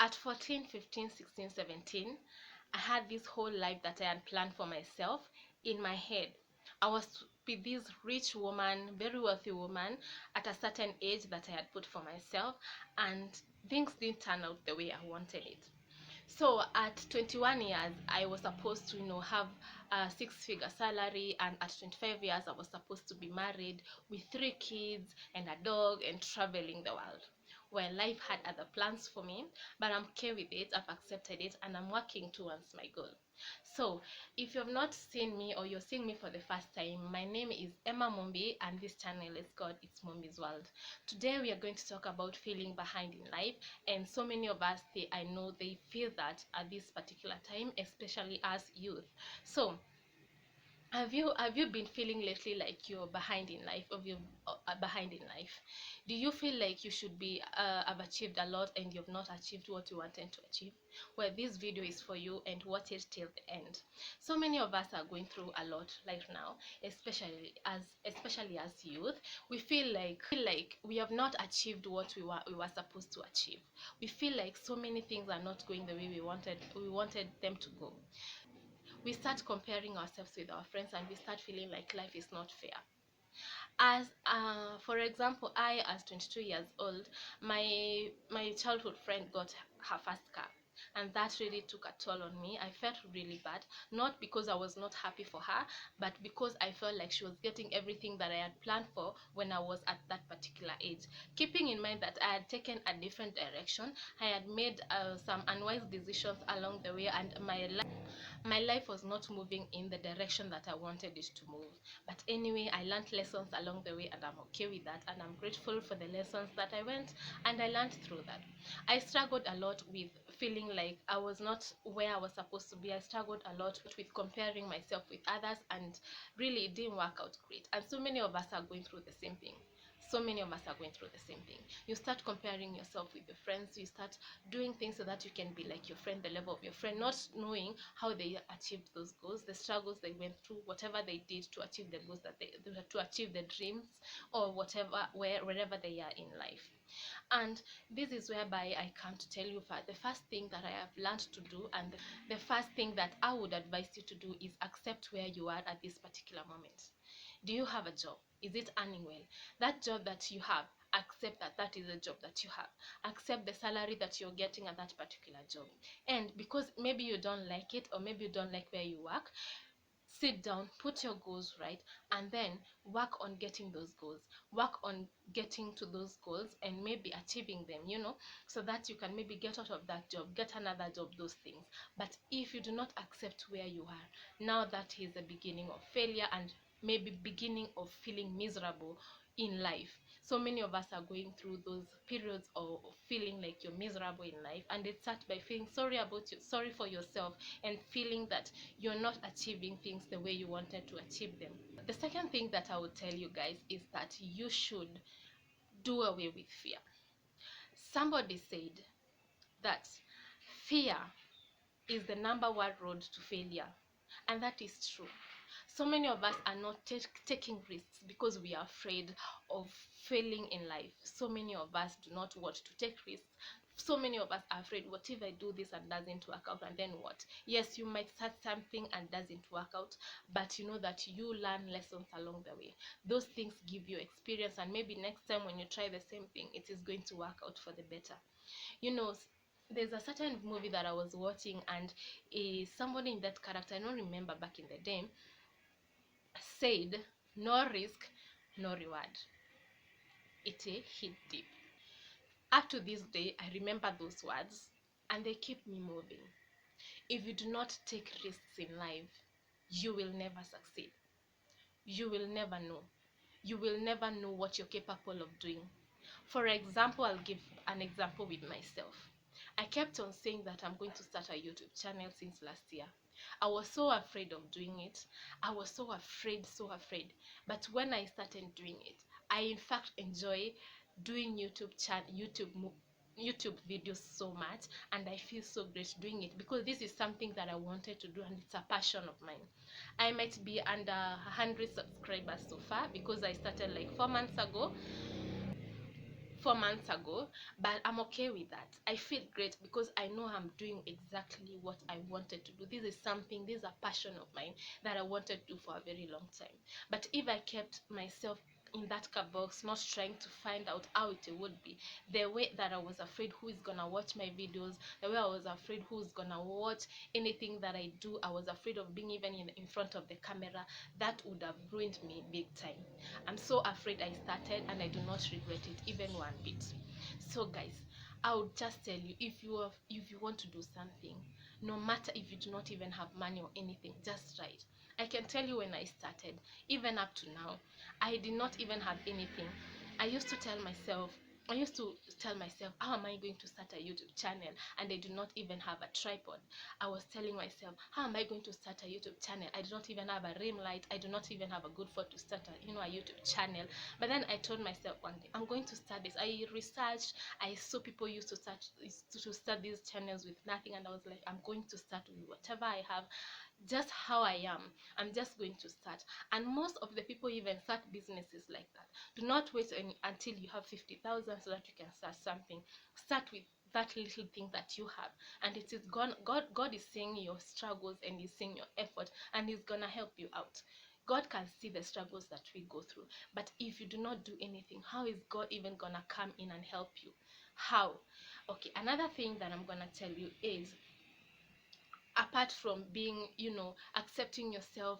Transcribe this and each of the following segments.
At 14, 15, 16, 17, I had this whole life that I had planned for myself in my head. I was with this rich woman, very wealthy woman, at a certain age that I had put for myself, and things didn't turn out the way I wanted it. So at 21 years, I was supposed to, have a six-figure salary, and at 25 years, I was supposed to be married with 3 kids and a dog and traveling the world. Well, life had other plans for me, but I'm okay with it. I've accepted it, and I'm working towards my goal. So, if you have not seen me or you're seeing me for the first time, my name is Emma Mombi, and this channel is called It's Mombi's World. Today, we are going to talk about feeling behind in life, and so many of us, I know they feel that at this particular time, especially as youth. So, have you been feeling lately like you're behind in life, or you're behind in life? Do you feel like you should be have achieved a lot and you've not achieved what you wanted to achieve? Well, this video is for you, and watch it till the end. So many of us are going through a lot right now, especially as youth. We feel like we have not achieved what we were supposed to achieve. We feel like so many things are not going the way we wanted them to go. We start comparing ourselves with our friends, and we start feeling like life is not fair. As for example, I, as 22 years old, my childhood friend got her first car, and that really took a toll on me. I felt really bad, not because I was not happy for her, but because I felt like she was getting everything that I had planned for when I was at that particular age. Keeping in mind that I had taken a different direction, I had made some unwise decisions along the way, and my life was not moving in the direction that I wanted it to move. But anyway, I learned lessons along the way, and I'm okay with that, and I'm grateful for the lessons that I went and I learned through that. I struggled a lot with feeling like I was not where I was supposed to be. I struggled a lot with comparing myself with others, and really it didn't work out great. And so many of us are going through the same thing. So many of us are going through the same thing. You start comparing yourself with your friends. You start doing things so that you can be like your friend, the level of your friend, not knowing how they achieved those goals, the struggles they went through, whatever they did to achieve the goals to achieve the dreams, or whatever, wherever they are in life. And this is whereby I come to tell you the first thing that I have learned to do, and the first thing that I would advise you to do, is accept where you are at this particular moment. Do you have a job? Is it earning well? That job that you have, accept that that is a job that you have. Accept the salary that you're getting at that particular job. And because maybe you don't like it, or maybe you don't like where you work, sit down, put your goals right, and then work on getting those goals. Work on getting to those goals and maybe achieving them, so that you can maybe get out of that job, get another job, those things. But if you do not accept where you are, now that is the beginning of failure, and maybe beginning of feeling miserable in life. So many of us are going through those periods of feeling like you're miserable in life, and it starts by feeling sorry for yourself, and feeling that you're not achieving things the way you wanted to achieve them. The second thing that I would tell you guys is that you should do away with fear. Somebody said that fear is the number one road to failure, and that is true. So many of us are not taking risks because we are afraid of failing in life. So many of us do not want to take risks. So many of us are afraid, what if I do this and doesn't work out, and then what? Yes, you might start something and doesn't work out, but you know that you learn lessons along the way. Those things give you experience, and maybe next time when you try the same thing, it is going to work out for the better. you know there's a certain movie that I was watching, and somebody in that character, I don't remember, back in the day, said, no risk, no reward. It hit deep. Up to this day, I remember those words, and they keep me moving. If you do not take risks in life, you will never succeed. You will never know. You will never know what you're capable of doing. For example, I'll give an example with myself. I kept on saying that I'm going to start a YouTube channel since last year. I was so afraid of doing it. I was so afraid, so afraid. But when I started doing it, I in fact enjoy doing YouTube videos so much, and I feel so great doing it, because this is something that I wanted to do, and it's a passion of mine. I might be under 100 subscribers so far, because I started like 4 months ago. 4 months ago, but I'm okay with that. I feel great because I know I'm doing exactly what I wanted to do. This is a passion of mine that I wanted to do for a very long time. But if I kept myself in that box, not trying to find out how it would be, the way that I was afraid who is gonna watch my videos, the way I was afraid who's gonna watch anything that I do, I was afraid of being even in front of the camera, that would have ruined me big time. I'm so afraid I started, and I do not regret it even one bit. So guys, I would just tell you, if you want to do something, no matter if you do not even have money or anything, just try it. I can tell you, when I started, even up to now, I did not even have anything. I used to tell myself, how am I going to start a YouTube channel? And I do not even have a tripod. I was telling myself, how am I going to start a YouTube channel? I do not even have a rim light. I do not even have a good phone to start a YouTube channel. But then I told myself one day, I'm going to start this. I researched. I saw people used to start these channels with nothing, and I was like, I'm going to start with whatever I have, just how I am. I'm just going to start. And most of the people even start businesses like that. Do not wait until you have 50,000 so that you can start something. Start with that little thing that you have, and it is God is seeing your struggles, and He's seeing your effort, and He's gonna help you out. God can see the struggles that we go through, but if you do not do anything, how is God even gonna come in and help you? How? Okay, another thing that I'm gonna tell you is, apart from being, accepting yourself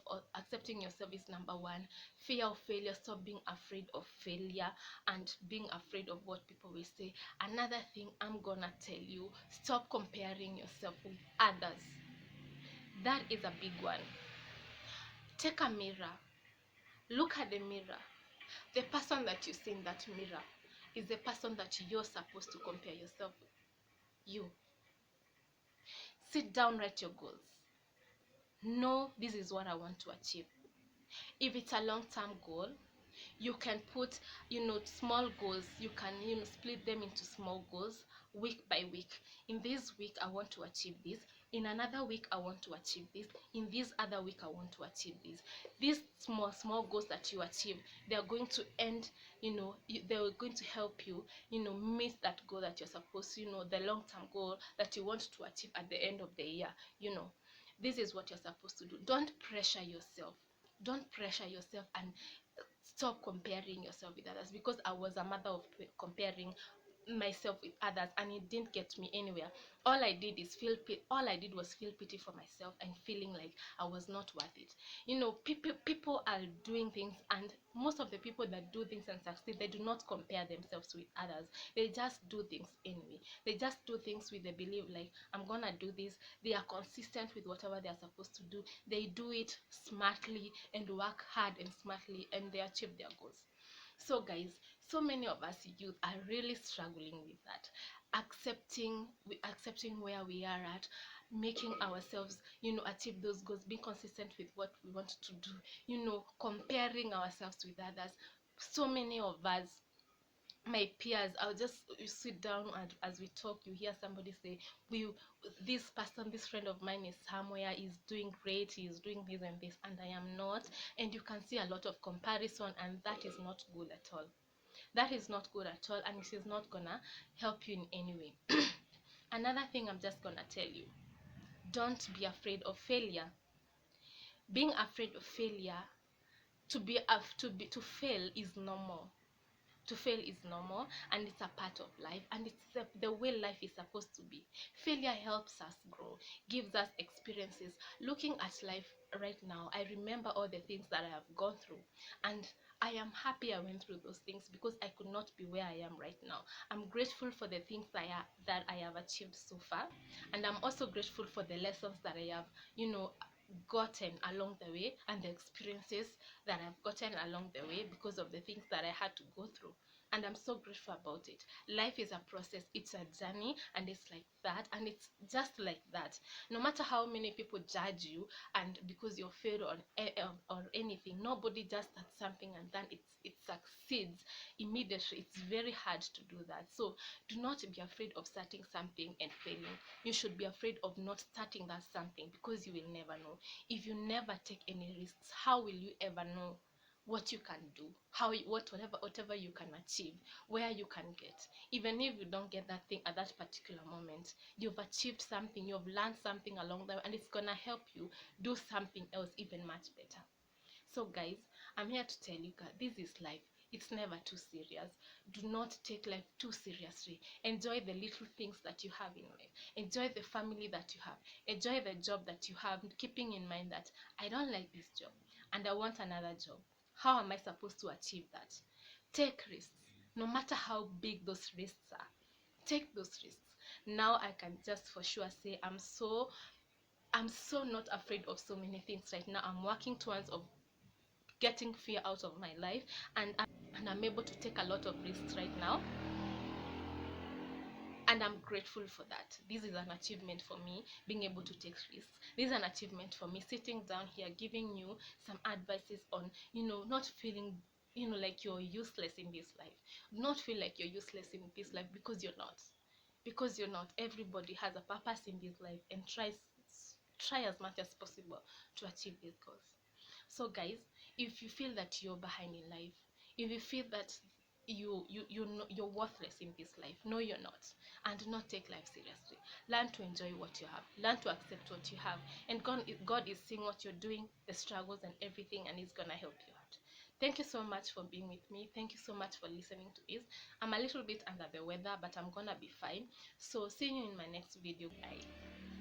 is number one. Fear of failure. Stop being afraid of failure and being afraid of what people will say. Another thing I'm gonna tell you, stop comparing yourself with others. That is a big one. Take a mirror, look at the mirror. The person that you see in that mirror is the person that you're supposed to compare yourself with. You sit down, write your goals. No, this is what I want to achieve. If it's a long-term goal, you can put, small goals. You can, split them into small goals, week by week. In this week, I want to achieve this. In another week, I want to achieve this. In this other week, I want to achieve this. These small goals that you achieve, they are going to end, they are going to help you, meet that goal that you're supposed to, the long-term goal that you want to achieve at the end of the year. This is what you're supposed to do. Don't pressure yourself. Don't pressure yourself, and stop comparing yourself with others, because I was a mother of comparing myself with others, and it didn't get me anywhere. All I did was feel pity for myself, and feeling like I was not worth it. People are doing things, and most of the people that do things and succeed, they do not compare themselves with others. They just do things anyway. They just do things with the belief, like, I'm gonna do this. They are consistent with whatever they are supposed to do. They do it smartly and work hard and smartly, and they achieve their goals. So guys, so many of us youth are really struggling with that, accepting where we are at, making ourselves, achieve those goals, being consistent with what we want to do, comparing ourselves with others. So many of us, my peers, I'll just sit down, and as we talk, you hear somebody say, this friend of mine is somewhere, is doing great, he's doing this and this, and I am not. And you can see a lot of comparison, and that is not good at all. That is not good at all, and it is not gonna help you in any way. Another thing I'm just gonna tell you, don't be afraid of failure. Being afraid of failure, to fail is normal. To fail is normal, and it's a part of life, and it's the way life is supposed to be. Failure helps us grow, gives us experiences. Looking at life right now, I remember all the things that I have gone through, and I am happy I went through those things, because I could not be where I am right now. I'm grateful for the things that I have achieved so far, and I'm also grateful for the lessons that I have, gotten along the way, and the experiences that I've gotten along the way, because of the things that I had to go through. And I'm so grateful about it. Life is a process, it's a journey, and it's like that, and it's just like that. No matter how many people judge you, and because you're failed on anything, nobody just starts something and then it succeeds immediately. It's very hard to do that. So do not be afraid of starting something and failing. You should be afraid of not starting that something, because you will never know. If you never take any risks, how will you ever know what you can do, how you, whatever you can achieve, where you can get. Even if you don't get that thing at that particular moment, you've achieved something, you've learned something along the way, and it's gonna help you do something else even much better. So guys, I'm here to tell you guys, this is life. It's never too serious. Do not take life too seriously. Enjoy the little things that you have in life. Enjoy the family that you have. Enjoy the job that you have, keeping in mind that I don't like this job and I want another job. How am I supposed to achieve that? Take risks, no matter how big those risks are. Take those risks. Now I can just for sure say I'm so not afraid of so many things right now. I'm working towards of getting fear out of my life, and I'm able to take a lot of risks right now, and I'm grateful for that. This is an achievement for me, being able to take risks. This is an achievement for me, sitting down here giving you some advices on, not feeling, like you're useless in this life. Not feel like you're useless in this life, because you're not. Because you're not. Everybody has a purpose in this life, and try as much as possible to achieve these goals. So guys, if you feel that you're behind in life, if you feel that you're worthless in this life, no, you're not. And do not take life seriously. Learn to enjoy what you have, learn to accept what you have, and God is seeing what you're doing, the struggles and everything, and He's gonna help you out. Thank you so much for being with me. Thank you so much for listening to this. I'm a little bit under the weather, but I'm gonna be fine. So see you in my next video. Bye.